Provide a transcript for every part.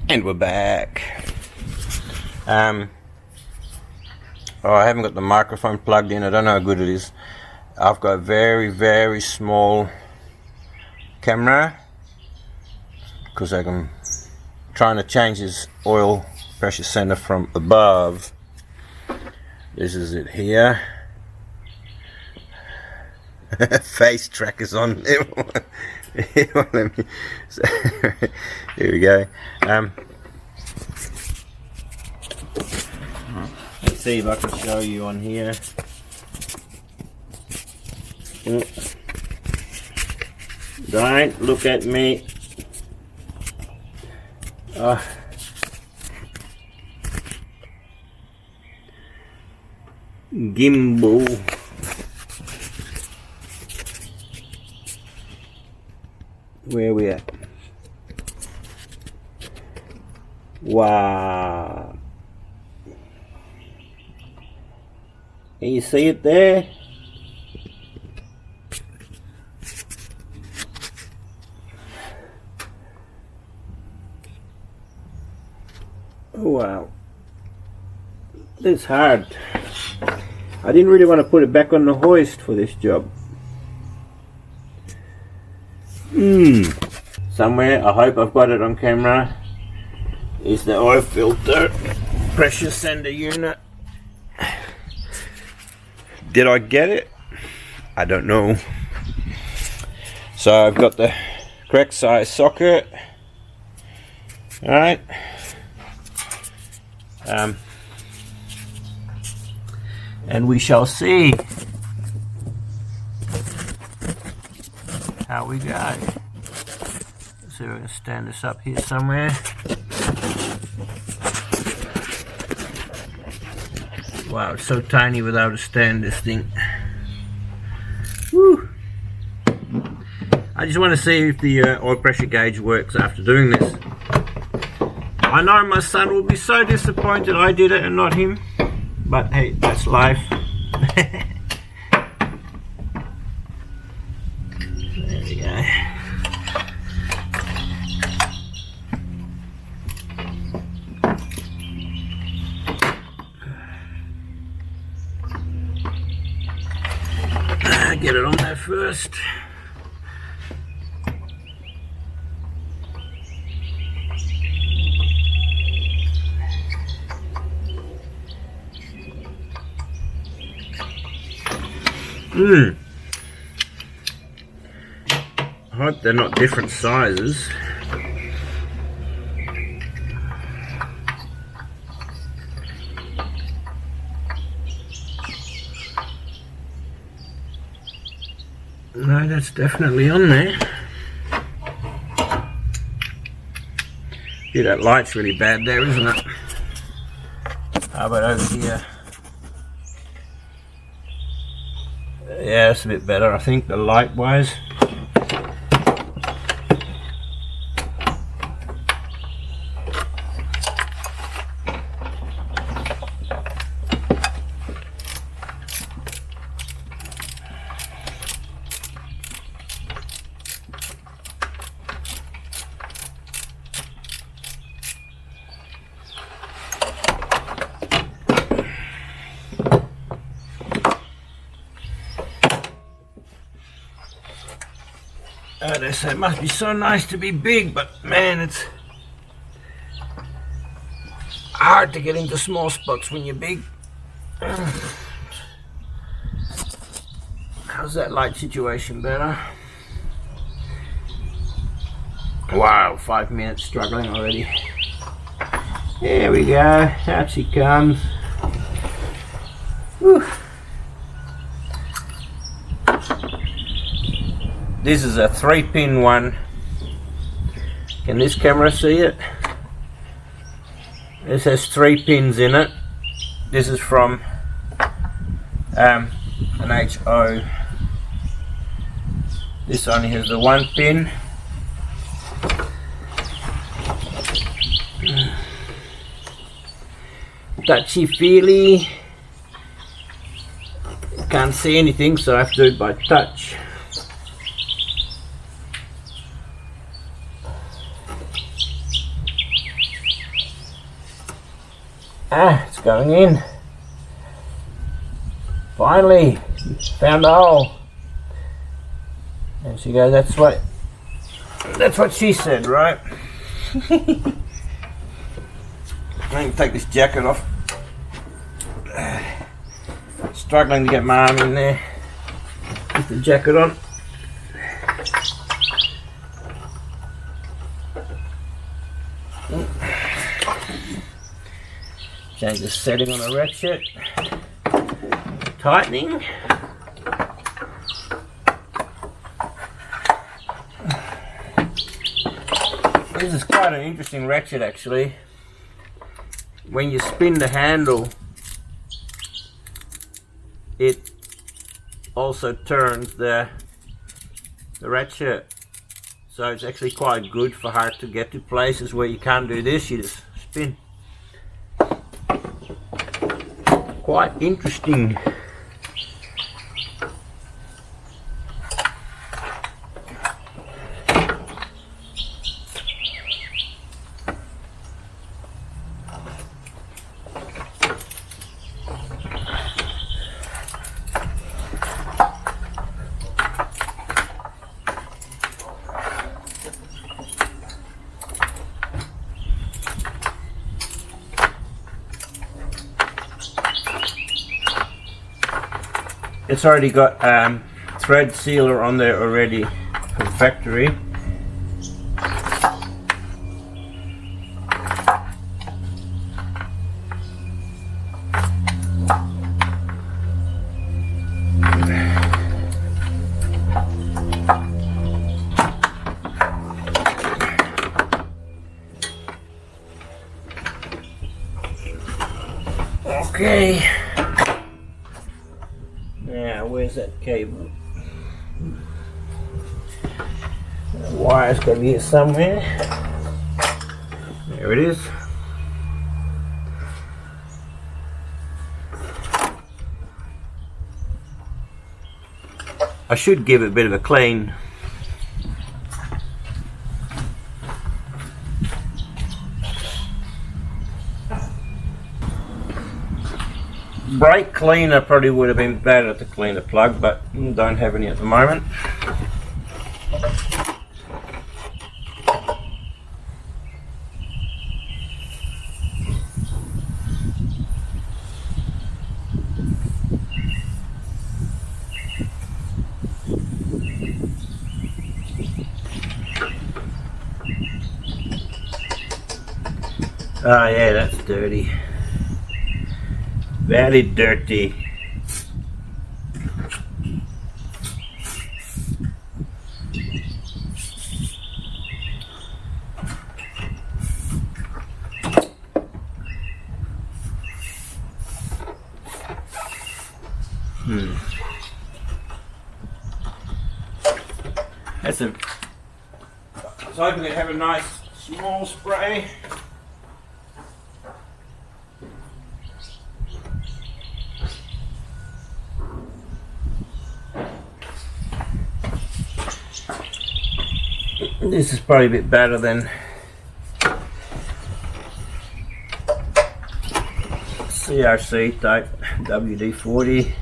And we're back. Oh, I haven't got the microphone plugged in. I don't know how good it is. I've got a very, very small camera because I'm trying to change this oil pressure sender from above. This is it here. Face trackers on. Here we go. Let's see if I can show you on here. Don't look at me. Gimbal. Where are we at? Wow. Can you see it there? Wow. That's hard. I didn't really want to put it back on the hoist for this job. Somewhere, I hope I've got it on camera, is the oil filter pressure sender unit. Did I get it? I don't know. So I've got the correct size socket. Alright. And we shall see how we go. So we're going to stand this up here somewhere. Wow, it's so tiny without a stand, this thing. Woo. I just want to see if the oil pressure gauge works after doing this. I know my son will be so disappointed I did it and not him, but hey, that's life. There we go. Get it on there first. I hope they're not different sizes. No, that's definitely on there. Yeah, that light's really bad there, isn't it? How about over here? Yeah, it's a bit better, I think, the light wise. They say it must be so nice to be big, but man, it's hard to get into small spots when you're big. How's that light situation better? Wow, 5 minutes struggling already. There we go, out she comes. Whew. This is a 3-pin one. Can this camera see it? This has 3 pins in it. This is from an HO. This only has the 1 pin. Touchy-feely. Can't see anything, so I have to do it by touch. It's going in. Finally, found a hole. And she goes, that's what she said, right? I can take this jacket off. Struggling to get my arm in there. Put the jacket on. Change the setting on the ratchet. Tightening. This is quite an interesting ratchet actually. When you spin the handle, it also turns the ratchet. So it's actually quite good for her to get to places where you can't do this, you just spin. Quite interesting. It's already got thread sealer on there already from factory. Okay. Now, where's that cable? The wire's got to be here somewhere. There it is. I should give it a bit of a clean. Brake cleaner probably would have been better to clean the plug, but don't have any at the moment. Oh yeah, that's dirty. Very dirty. That's a. I was hoping to have a nice small spray. This is probably a bit better than CRC type WD-40.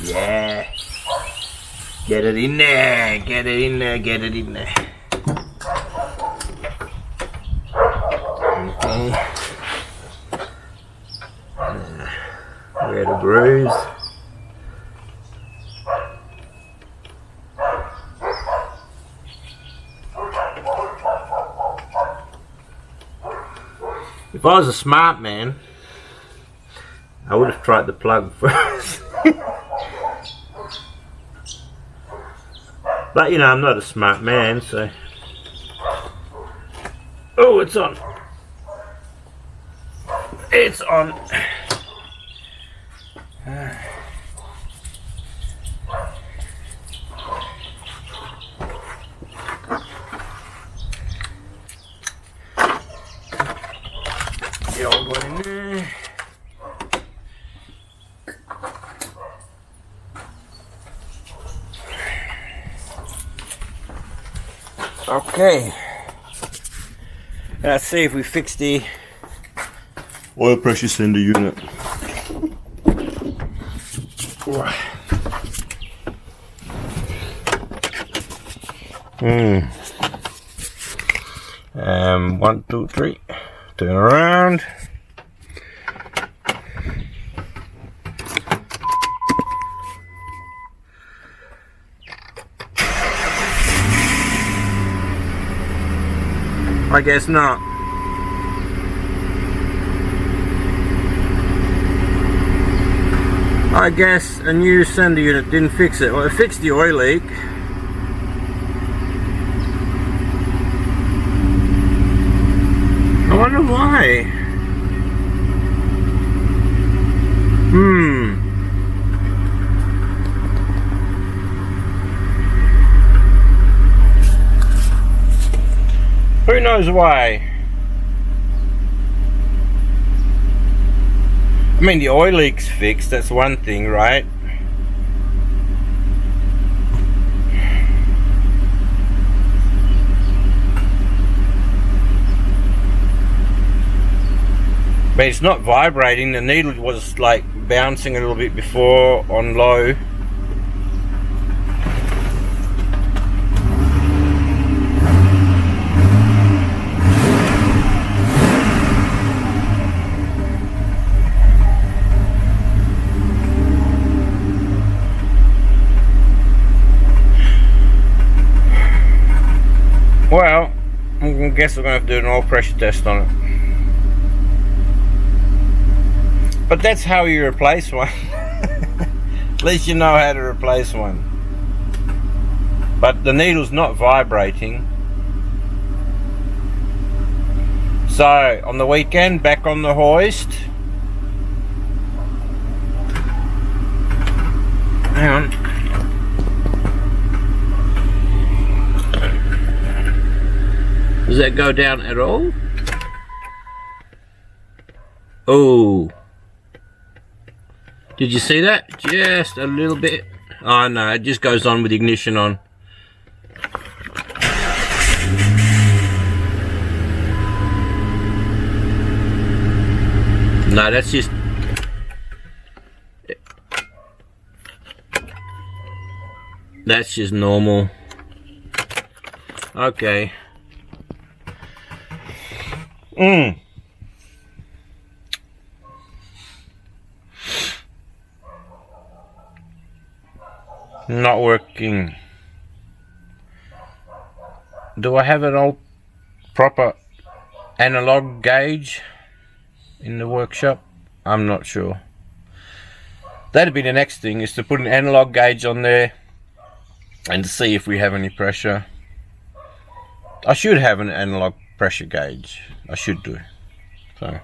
Yeah, get it in there, get it in there, get it in there. Okay. Where the bruise. If I was a smart man, I would have tried the plug first. But you know, I'm not a smart man, so. Oh, it's on. It's on. The old one in there. Okay, let's see if we fix the oil pressure sender unit. One, two, three. Turn around. I guess not. I guess a new sender unit didn't fix it. Well, it fixed the oil leak. I wonder why. Who knows why? I mean, the oil leak's fixed, that's one thing, right? But it's not vibrating. The needle was like bouncing a little bit before on low. Well, I guess we're going to have to do an oil pressure test on it. But that's how you replace one. At least you know how to replace one. But the needle's not vibrating. So, on the weekend, back on the hoist. Hang on. Does that go down at all? Oh. Did you see that? Just a little bit. Oh no, it just goes on with the ignition on. No, that's just... That's just normal. Okay. Not working. Do I have an old proper analog gauge in the workshop? I'm not sure. That'd be the next thing, is to put an analog gauge on there and to see if we have any pressure. I should have an analog pressure gauge. I should do. So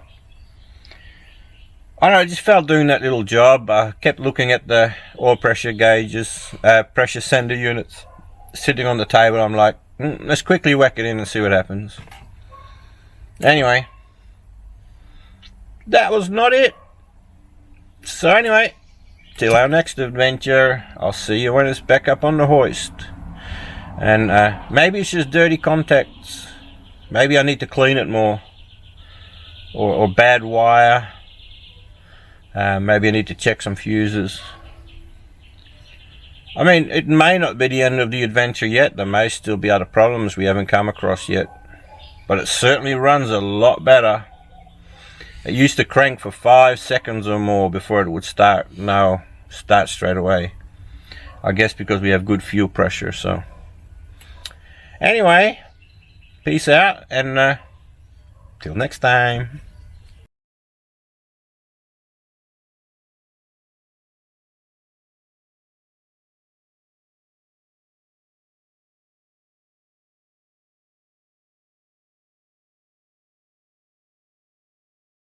I don't know, I just felt doing that little job. I kept looking at the oil pressure gauges, pressure sender units sitting on the table. I'm like, let's quickly whack it in and see what happens. Anyway, that was not it. So anyway, till our next adventure, I'll see you when it's back up on the hoist. And maybe it's just dirty contacts. Maybe I need to clean it more. Or bad wire. Maybe I need to check some fuses. I mean, it may not be the end of the adventure yet. There may still be other problems we haven't come across yet. But it certainly runs a lot better. It used to crank for 5 seconds or more before it would start. Now, start straight away. I guess because we have good fuel pressure, so. Anyway, peace out, and till next time.